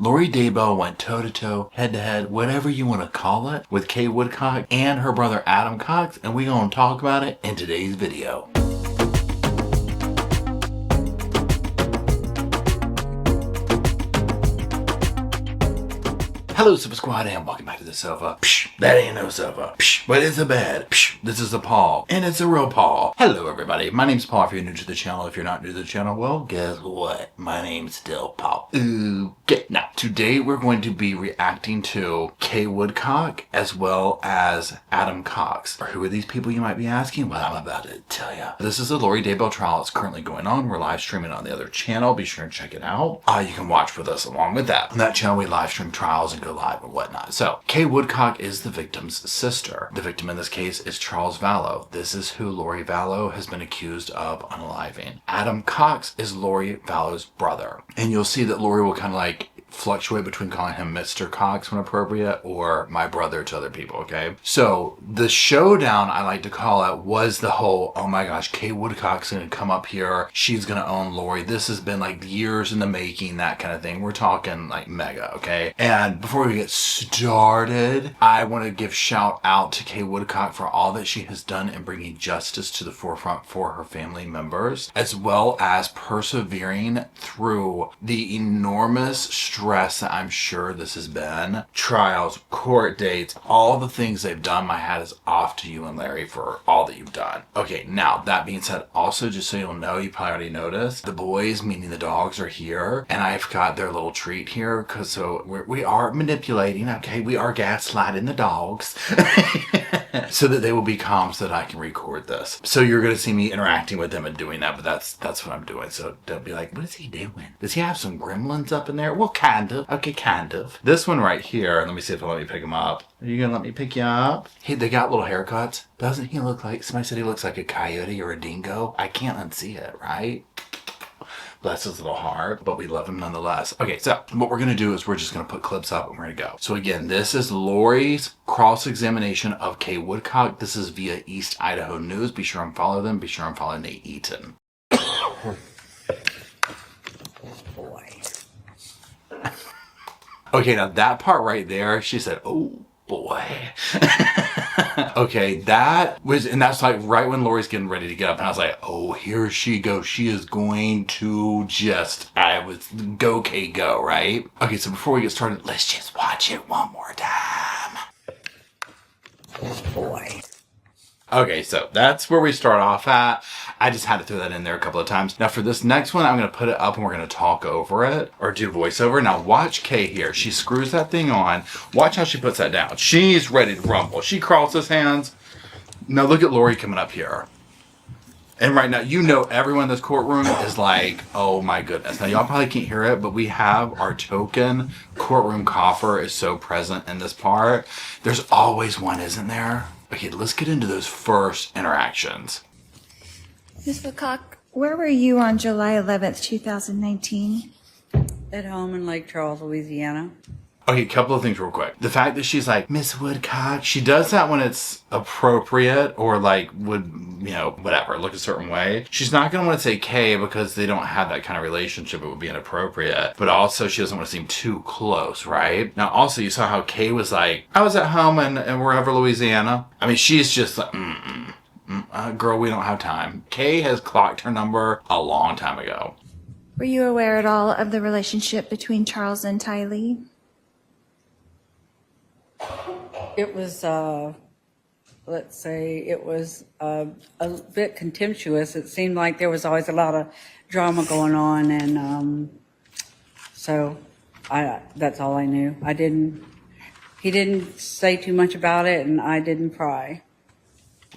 Lori Daybell went toe-to-toe, head-to-head, whatever you want to call it, with Kay Woodcock and her brother Adam Cox, and we're going to talk about it in today's video. Hello, Sofa Squad, and welcome back to the sofa. Psh, that ain't no sofa. Psh, but it's a bed. Psh, this is a Paul, and it's a real Paul. Hello, everybody. My name's Paul. If you're new to the channel, if you're not new to the channel, well, guess what? My name's still Paul. Okay. Now, today we're going to be reacting to Kay Woodcock as well as Adam Cox. Who are these people, you might be asking? Well, I'm about to tell you. This is a Lori Daybell trial. It's currently going on. We're live streaming on the other channel. Be sure and check it out. You can watch with us along with that. On that channel, we live stream trials and go live and whatnot. So, Kay Woodcock is the victim's sister. The victim in this case is Charles Vallow. This is who Lori Vallow has been accused of unaliving. Adam Cox is Lori Vallow's brother. And you'll see that Lori will kind of like fluctuate between calling him Mr. Cox when appropriate or my brother to other people, okay? So the showdown, I like to call it, was the whole, oh my gosh, Kay Woodcock's gonna come up here, she's gonna own Lori. This has been like years in the making, that kind of thing. We're talking like mega, okay? And before we get started, I want to give shout out to Kay Woodcock for all that she has done in bringing justice to the forefront for her family members, as well as persevering through the enormous stress that I'm sure this has been. Trials, court dates, all the things they've done. My hat is off to you and Larry for all that you've done. Okay, now that being said, also just so you'll know, you probably already noticed, the boys, meaning the dogs, are here, and I've got their little treat here because we are manipulating, okay? We are gaslighting the dogs so that they will be calm so that I can record this. So you're going to see me interacting with them and doing that, but that's what I'm doing. So don't be like, what is he doing? Does he have some gremlins up in there? Well, kind of. Okay, kind of. This one right here, let me see if they'll let me pick him up. Are you gonna let me pick you up? Hey, they got little haircuts. Doesn't he look like, somebody said he looks like a coyote or a dingo? I can't unsee it, right? Bless his little heart, but we love him nonetheless. Okay, so what we're gonna do is we're just gonna put clips up and we're gonna go. So again, this is Lori's cross-examination of Kay Woodcock. This is via East Idaho News. Be sure and follow them. Be sure and follow Nate Eaton. Okay, now that part right there, she said, oh boy. Okay, that was, and that's like right when Lori's getting ready to get up, and I was like, oh, here she goes. She is going to just, I was, go Kay, go, right? Okay, so before we get started, let's just watch it one more time. Oh boy. Okay, so that's where we start off at. I just had to throw that in there a couple of times. Now for this next one, I'm going to put it up and we're going to talk over it or do voiceover. Now watch Kay here. She screws that thing on. Watch how she puts that down. She's ready to rumble. She crosses hands. Now look at Lori coming up here. And right now, you know everyone in this courtroom is like, oh my goodness. Now y'all probably can't hear it, but we have our token courtroom cougher is so present in this part. There's always one, isn't there? Okay, let's get into those first interactions. Ms. Woodcock, where were you on July 11th, 2019? At home in Lake Charles, Louisiana. Okay, a couple of things real quick. The fact that she's like, Miss Woodcock, she does that when it's appropriate or like would, you know, whatever, look a certain way. She's not going to want to say Kay because they don't have that kind of relationship. It would be inappropriate. But also she doesn't want to seem too close, right? Now also you saw how Kay was like, I was at home in wherever, Louisiana. I mean, she's just like, girl, we don't have time. Kay has clocked her number a long time ago. Were you aware at all of the relationship between Charles and Tylee? It was, let's say, it was a bit contemptuous. It seemed like there was always a lot of drama going on, and so that's all I knew. He didn't say too much about it, and I didn't pry.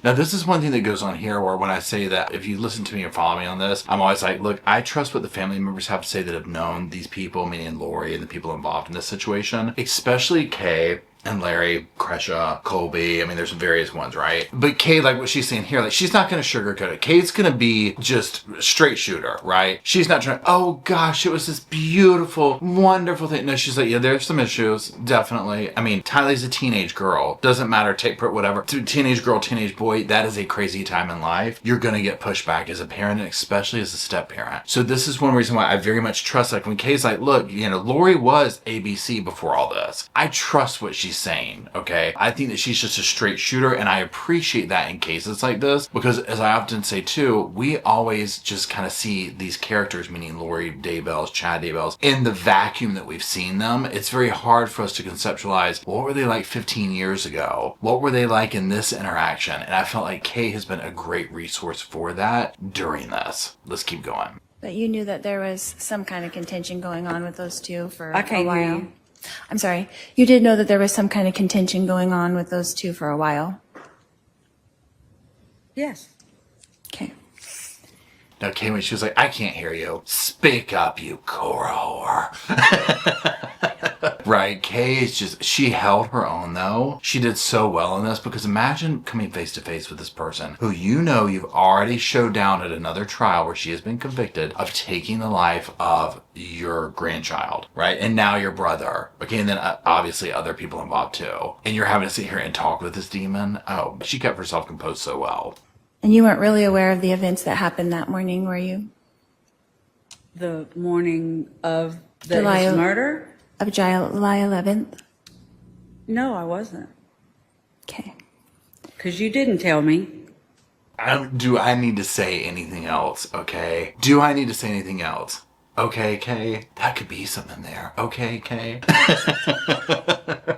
Now, this is one thing that goes on here where when I say that, if you listen to me or follow me on this, I'm always like, look, I trust what the family members have to say that have known these people, meaning Lori and the people involved in this situation, especially Kay. and Larry, Kresha, Colby. I mean, there's various ones, right? But Kay, like what she's saying here, like she's not going to sugarcoat it. Kay's going to be just straight shooter, right? She's not trying, oh gosh, it was this beautiful, wonderful thing. No, she's like, yeah, there's some issues, definitely. I mean, Tylee's a teenage girl. Doesn't matter, take whatever. Teenage girl, teenage boy, that is a crazy time in life. You're going to get pushed back as a parent, and especially as a step parent. So this is one reason why I very much trust, like when Kay's like, look, you know, Lori was ABC before all this. I trust what she's saying, okay? I think that she's just a straight shooter, and I appreciate that in cases like this, because as I often say too, we always just kind of see these characters, meaning Lori Daybells, Chad Daybells, in the vacuum that we've seen them. It's very hard for us to conceptualize, what were they like 15 years ago? What were they like in this interaction? And I felt like Kay has been a great resource for that during this. Let's keep going. But you knew that there was some kind of contention going on with those two for I can't a hear while. you. I'm sorry. You did know that there was some kind of contention going on with those two for a while. Yes. Okay. Now, Kay, when she was like, I can't hear you. Speak up, you Cora whore. Right, Kay is just, she held her own though. She did so well in this, because imagine coming face to face with this person who you know you've already showed down at another trial where she has been convicted of taking the life of your grandchild, right? And now your brother. Okay, and then obviously other people involved too. And you're having to sit here and talk with this demon. Oh, she kept herself composed so well. And you weren't really aware of the events that happened that morning, were you? The morning of July his murder? Of July 11th? No, I wasn't. Okay. Because you didn't tell me. Do I need to say anything else? Okay. Do I need to say anything else? Okay, Kay. That could be something there. Okay, Kay.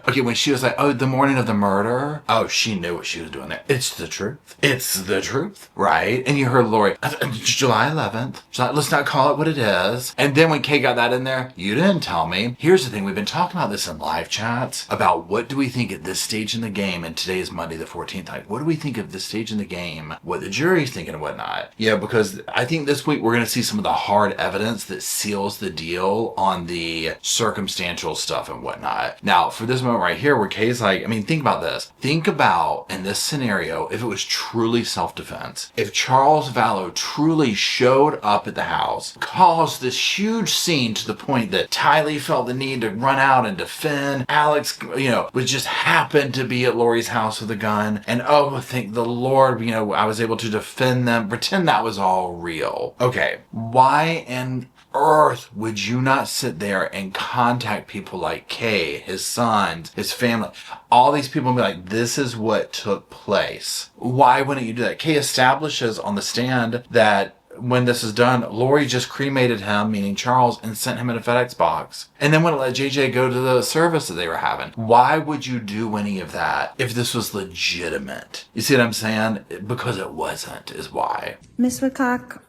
Okay, when she was like, oh, the morning of the murder. Oh, she knew what she was doing there. It's the truth. It's the truth, right? And you heard Lori, July 11th. She's like, let's not call it what it is. And then when Kay got that in there, you didn't tell me. Here's the thing. We've been talking about this in live chats about what do we think at this stage in the game, and today is Monday the 14th. Like, what do we think of this stage in the game, what the jury's thinking and whatnot? Yeah, because I think this week we're going to see some of the hard evidence that seals the deal on the circumstantial stuff and whatnot. Now, for this moment right here where Kay's like, I mean, think about this. Think about in this scenario, if it was truly self-defense, if Charles Vallow truly showed up at the house, caused this huge scene to the point that Tylee felt the need to run out and defend. Alex, you know, was just happened to be at Lori's house with a gun. And oh, thank the Lord, you know, I was able to defend them. Pretend that was all real. Okay, why in earth would you not sit there and contact people like Kay, his sons, his family, all these people, and be like, this is what took place? Why wouldn't you do that? Kay establishes on the stand that when this is done, Lori just cremated him, meaning Charles, and sent him in a FedEx box. And then wouldn't let JJ go to the service that they were having. Why would you do any of that if this was legitimate? You see what I'm saying? Because it wasn't, is why. Miss Woodcock,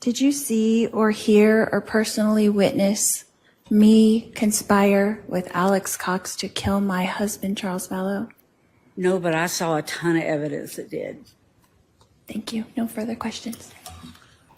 did you see or hear or personally witness me conspire with Alex Cox to kill my husband, Charles Vallow? No, but I saw a ton of evidence that did. Thank you. No further questions.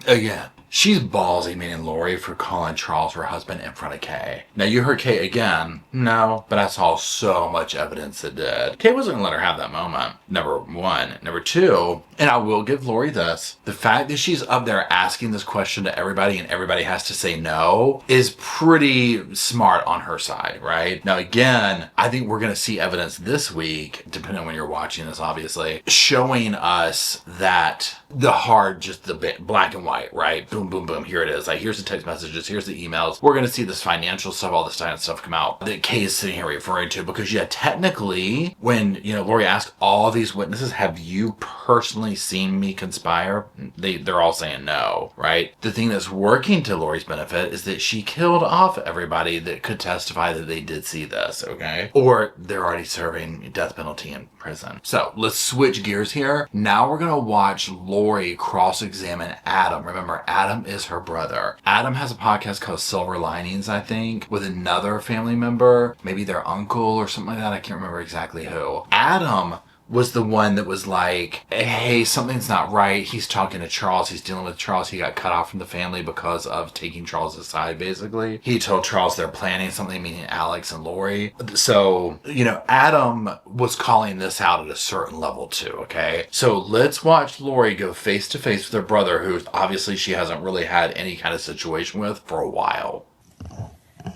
Again, she's ballsy, meaning Lori, for calling Charles her husband in front of Kay. Now, you heard Kay again. No, but I saw so much evidence that did. Kay wasn't going to let her have that moment. Number one. Number two, and I will give Lori this, the fact that she's up there asking this question to everybody and everybody has to say no is pretty smart on her side, right? Now, again, I think we're going to see evidence this week, depending on when you're watching this, obviously, showing us that the hard, just the black and white, right? Boom, boom, boom. Here it is. Like, here's the text messages. Here's the emails. We're going to see this financial stuff, all this kind of stuff come out that Kay is sitting here referring to, because yeah, technically, when, you know, Lori asked all these witnesses, have you personally seen me conspire? They're all saying no, right? The thing that's working to Lori's benefit is that she killed off everybody that could testify that they did see this, okay? Or they're already serving death penalty in prison. So let's switch gears here. Now we're going to watch Lori cross-examine Adam. Remember, Adam is her brother. Adam has a podcast called Silver Linings, I think, with another family member, maybe their uncle or something like that. I can't remember exactly who. Adam was the one that was like, hey, something's not right. He's talking to Charles. He's dealing with Charles. He got cut off from the family because of taking Charles aside, basically. He told Charles they're planning something, meaning Alex and Lori. So, Adam was calling this out at a certain level too, okay? So let's watch Lori go face to face with her brother, who obviously she hasn't really had any kind of situation with for a while.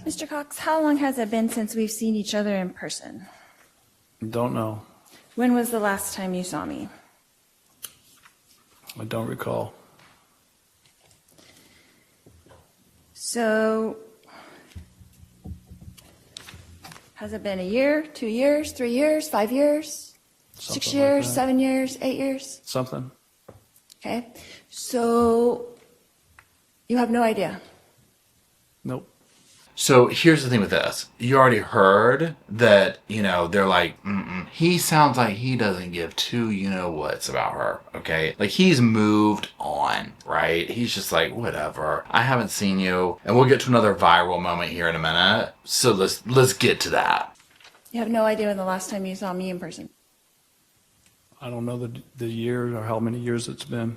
Mr. Cox, how long has it been since we've seen each other in person? Don't know. When was the last time you saw me? I don't recall. So, has it been a year, 2 years, 3 years, 5 years, Something 6 like years, that. 7 years, 8 years? Something. Okay. So, you have no idea. Nope. So here's the thing with this. You already heard that, they're like, he sounds like he doesn't give two you-know-whats about her, okay? Like, he's moved on, right? He's just like, whatever. I haven't seen you. And we'll get to another viral moment here in a minute. So let's get to that. You have no idea when the last time you saw me in person. I don't know the year or how many years it's been.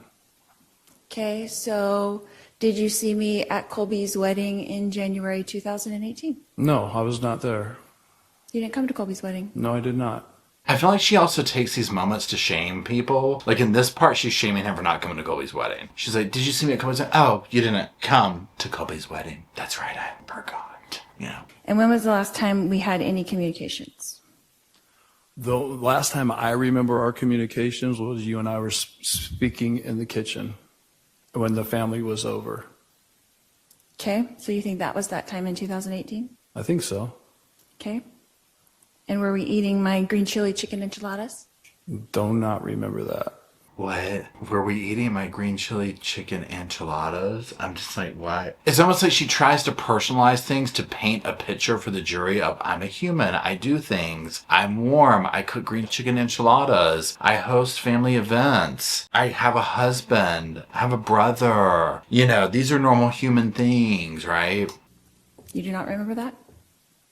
Okay, so did you see me at Colby's wedding in January 2018? No, I was not there. You didn't come to Colby's wedding. No, I did not. I feel like she also takes these moments to shame people. Like in this part, she's shaming him for not coming to Colby's wedding. She's like, did you see me at Colby's wedding? Oh, you didn't come to Colby's wedding. That's right, I forgot. And when was the last time we had any communications? The last time I remember our communications was you and I were speaking in the kitchen when the family was over. Okay, so you think that was that time in 2018? I think so. Okay. And were we eating my green chili chicken enchiladas? Do not remember that. What? Were we eating my green chili chicken enchiladas? I'm just like, what? It's almost like she tries to personalize things to paint a picture for the jury of, I'm a human, I do things, I'm warm, I cook green chicken enchiladas, I host family events, I have a husband, I have a brother. These are normal human things, right? You do not remember that?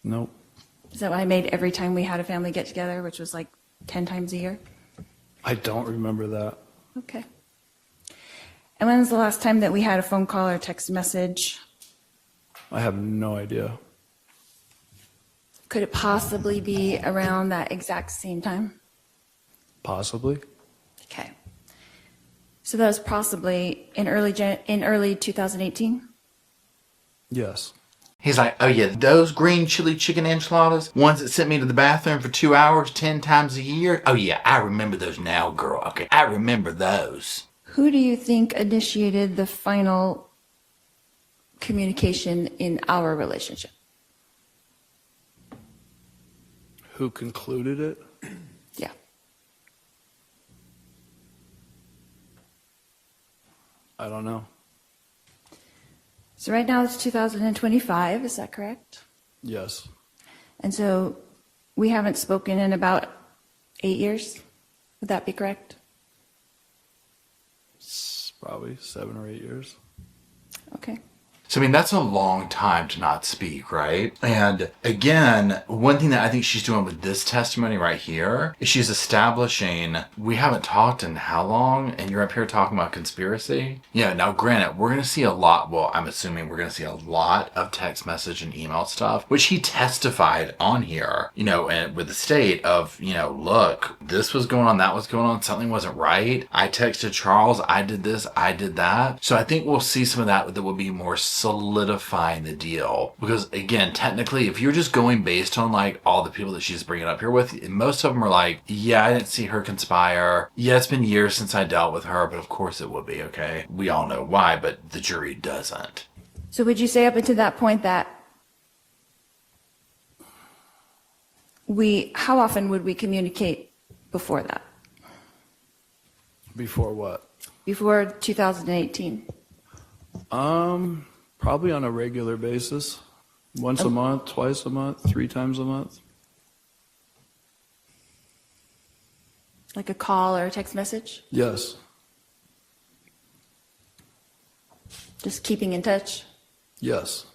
Nope. Is that what I made every time we had a family get together, which was like 10 times a year? I don't remember that. Okay. And when was the last time that we had a phone call or text message? I have no idea. Could it possibly be around that exact same time? Possibly. Okay. So that was possibly in early 2018? Yes. He's like, oh yeah, those green chili chicken enchiladas, ones that sent me to the bathroom for 2 hours 10 times a year. Oh yeah, I remember those now, girl. Okay, I remember those. Who do you think initiated the final communication in our relationship? Who concluded it? Yeah. I don't know. So right now it's 2025, is that correct? Yes. And so we haven't spoken in about 8 years? Would that be correct? Probably 7 or 8 years. Okay. So, that's a long time to not speak, right? And again, one thing that I think she's doing with this testimony right here is she's establishing, we haven't talked in how long? And you're up here talking about conspiracy? Yeah, now granted, we're going to see a lot, well, I'm assuming we're going to see a lot of text message and email stuff, which he testified on here, and with the state of, look, this was going on, that was going on, something wasn't right. I texted Charles, I did this, I did that. So I think we'll see some of that will be more solidifying the deal, because again, technically, if you're just going based on like all the people that she's bringing up here with, most of them are like, yeah, I didn't see her conspire, yeah, it's been years since I dealt with her, but of course it would be, okay, we all know why, but the jury doesn't. So would you say up until that point that how often would we communicate before that? Before what? Before 2018? Probably on a regular basis. Once a month, twice a month, 3 times a month. Like a call or a text message? Yes. Just keeping in touch? Yes.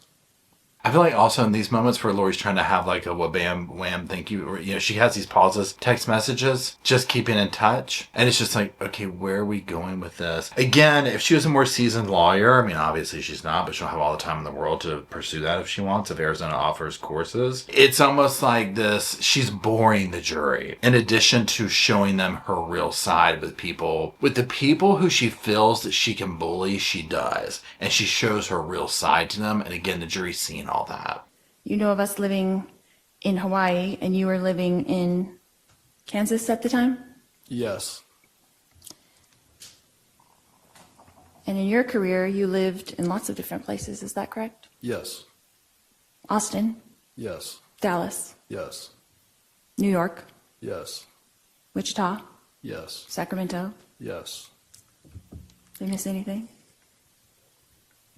I feel like also in these moments where Lori's trying to have like a wham, wham, thank you, or, she has these pauses, text messages, just keeping in touch. And it's just like, okay, where are we going with this? Again, if she was a more seasoned lawyer, I mean, obviously she's not, but she'll have all the time in the world to pursue that if she wants, if Arizona offers courses. It's almost like this, she's boring the jury, in addition to showing them her real side with the people who she feels that she can bully, she does. And she shows her real side to them. And again, the jury's seeing all that. You know of us living in Hawaii, and you were living in Kansas at the time? Yes. And in your career, you lived in lots of different places. Is that correct? Yes. Austin, Yes. Dallas, Yes. New York, Yes. Wichita, Yes. Sacramento. Yes. Did I miss anything?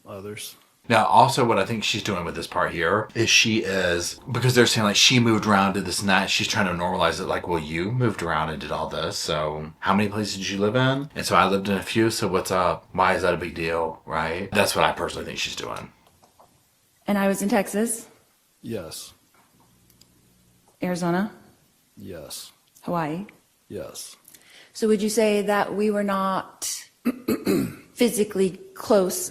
Others. Now, also what I think she's doing with this part here is because they're saying like she moved around, did this and that. She's trying to normalize it like, well, you moved around and did all this. So how many places did you live in? And so I lived in a few. So what's up? Why is that a big deal? Right? That's what I personally think she's doing. And I was in Texas, Yes. Arizona, Yes. Hawaii. Yes. So would you say that we were not physically close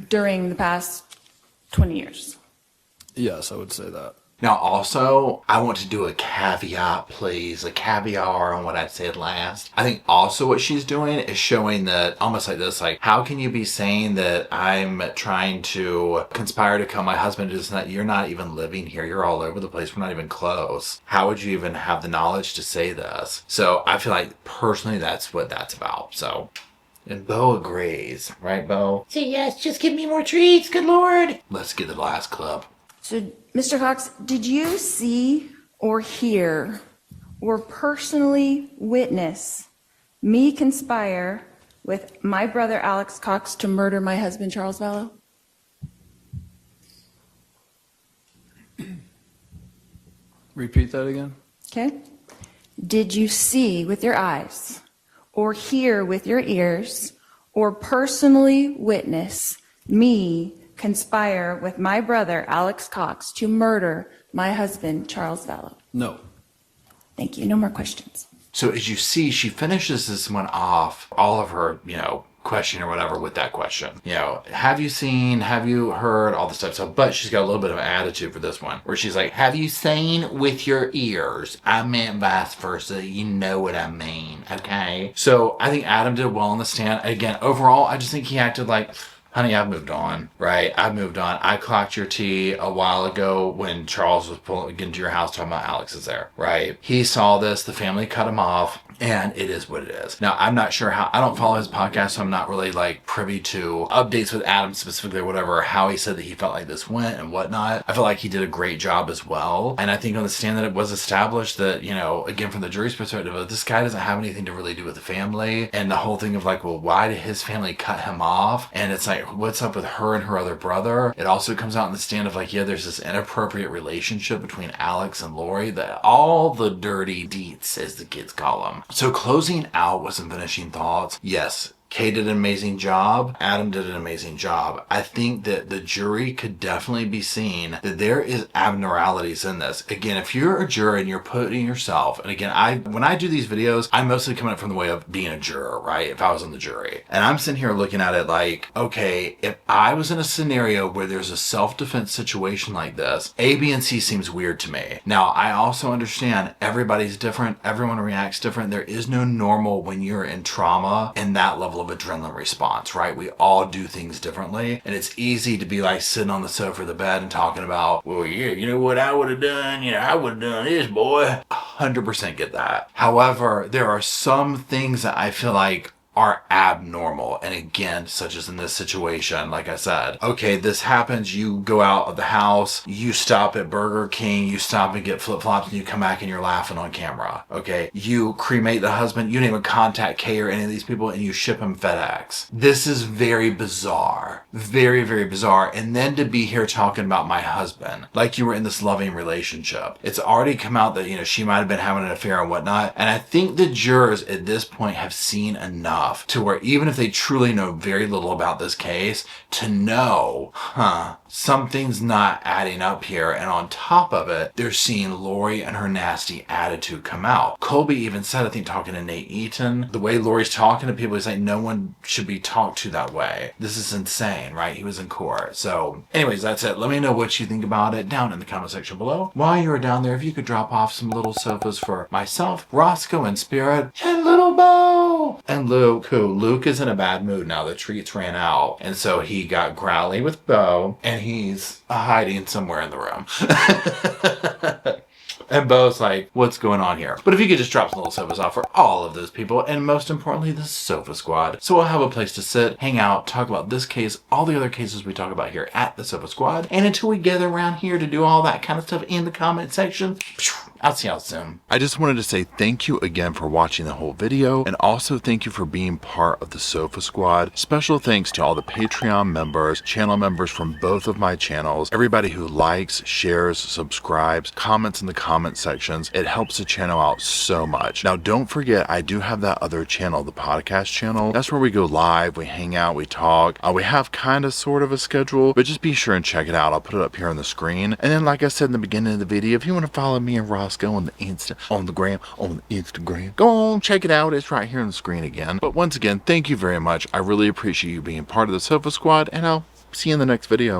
during the past 20 years? Yes, I would say that. Now, also, I want to do a caveat, please, a caveat on what I said last. I think also what she's doing is showing that, almost like this, like, how can you be saying that I'm trying to conspire to kill my husband? Is that you're not even living here. You're all over the place. We're not even close. How would you even have the knowledge to say this? So I feel like, personally, that's what that's about. So... And Bo agrees, right, Bo? Say yes, just give me more treats, good Lord. Let's get to the last club. So, Mr. Cox, did you see or hear or personally witness me conspire with my brother Alex Cox to murder my husband Charles Vallow? Repeat that again? Okay. Did you see with your eyes or hear with your ears or personally witness me conspire with my brother Alex Cox to murder my husband Charles Vallow? No. Thank you. No more questions. So as you see, she finishes this one off, all of her, question or whatever with that question. Have you seen, have you heard, all this type of stuff. But she's got a little bit of an attitude for this one, where she's like, have you seen with your ears? I meant vice versa. You know what I mean, okay? So I think Adam did well on the stand. Again, overall, I just think he acted like... Honey, I've moved on, right? I've moved on. I clocked your tea a while ago when Charles was pulling into your house talking about Alex is there, right? He saw this, the family cut him off, and it is what it is. Now, I'm not sure how, I don't follow his podcast, so I'm not really like privy to updates with Adam specifically or whatever, how he said that he felt like this went and whatnot. I feel like he did a great job as well. And I think on the stand that it was established that, again, from the jury's perspective, this guy doesn't have anything to really do with the family. And the whole thing of like, well, why did his family cut him off? And it's like, what's up with her and her other brother? It also comes out in the stand of like, yeah, there's this inappropriate relationship between Alex and Lori, that all the dirty deets, as the kids call them. So closing out with some finishing thoughts. Yes, Kay did an amazing job. Adam did an amazing job. I think that the jury could definitely be seeing that there is abnormalities in this. Again, if you're a juror and you're putting yourself, and again, when I do these videos, I'm mostly coming up from the way of being a juror, right? If I was on the jury. And I'm sitting here looking at it like, okay, if I was in a scenario where there's a self-defense situation like this, A, B, and C seems weird to me. Now, I also understand everybody's different. Everyone reacts different. There is no normal when you're in trauma and that level of adrenaline response, right? We all do things differently, and it's easy to be like sitting on the sofa of the bed and talking about, well, yeah, you know what I would have done? I would have done this, boy. 100% get that. However, there are some things that I feel like are abnormal. And again, such as in this situation, like I said, okay, this happens, you go out of the house, you stop at Burger King, you stop and get flip-flops, and you come back and you're laughing on camera. Okay, you cremate the husband, you don't even contact Kay or any of these people, and you ship him FedEx. This is very bizarre. Very, very bizarre. And then to be here talking about my husband, like you were in this loving relationship. It's already come out that, she might have been having an affair and whatnot. And I think the jurors at this point have seen enough enough to where even if they truly know very little about this case, to know, something's not adding up here. And on top of it, they're seeing Lori and her nasty attitude come out. Colby even said, I think talking to Nate Eaton, the way Lori's talking to people, he's like, no one should be talked to that way. This is insane, right? He was in court. So anyways, that's it. Let me know what you think about it down in the comment section below. While you're down there, if you could drop off some little sofas for myself, Rosco and Spirit, and little Bo, and Luke, who Luke is in a bad mood now. The treats ran out. And so he got growly with Bo, and he's hiding somewhere in the room. And Bo's like, what's going on here? But if you could just drop some little sofas off for all of those people, and most importantly, the Sofa Squad. So we'll have a place to sit, hang out, talk about this case, all the other cases we talk about here at the Sofa Squad. And until we gather around here to do all that kind of stuff in the comment section, I'll see y'all soon. I just wanted to say thank you again for watching the whole video, and also thank you for being part of the Sofa Squad. Special thanks to all the Patreon members, channel members from both of my channels, everybody who likes, shares, subscribes, comments in the comment sections. It helps the channel out so much. Now don't forget, I do have that other channel, the podcast channel. That's where we go live, we hang out, we talk. We have kind of sort of a schedule, but just be sure and check it out. I'll put it up here on the screen. And then like I said in the beginning of the video, if you want to follow me and Rosco on the Instagram, go on, check it out. It's right here on the screen again. But once again, thank you very much. I really appreciate you being part of the Sofa Squad, and I'll see you in the next video.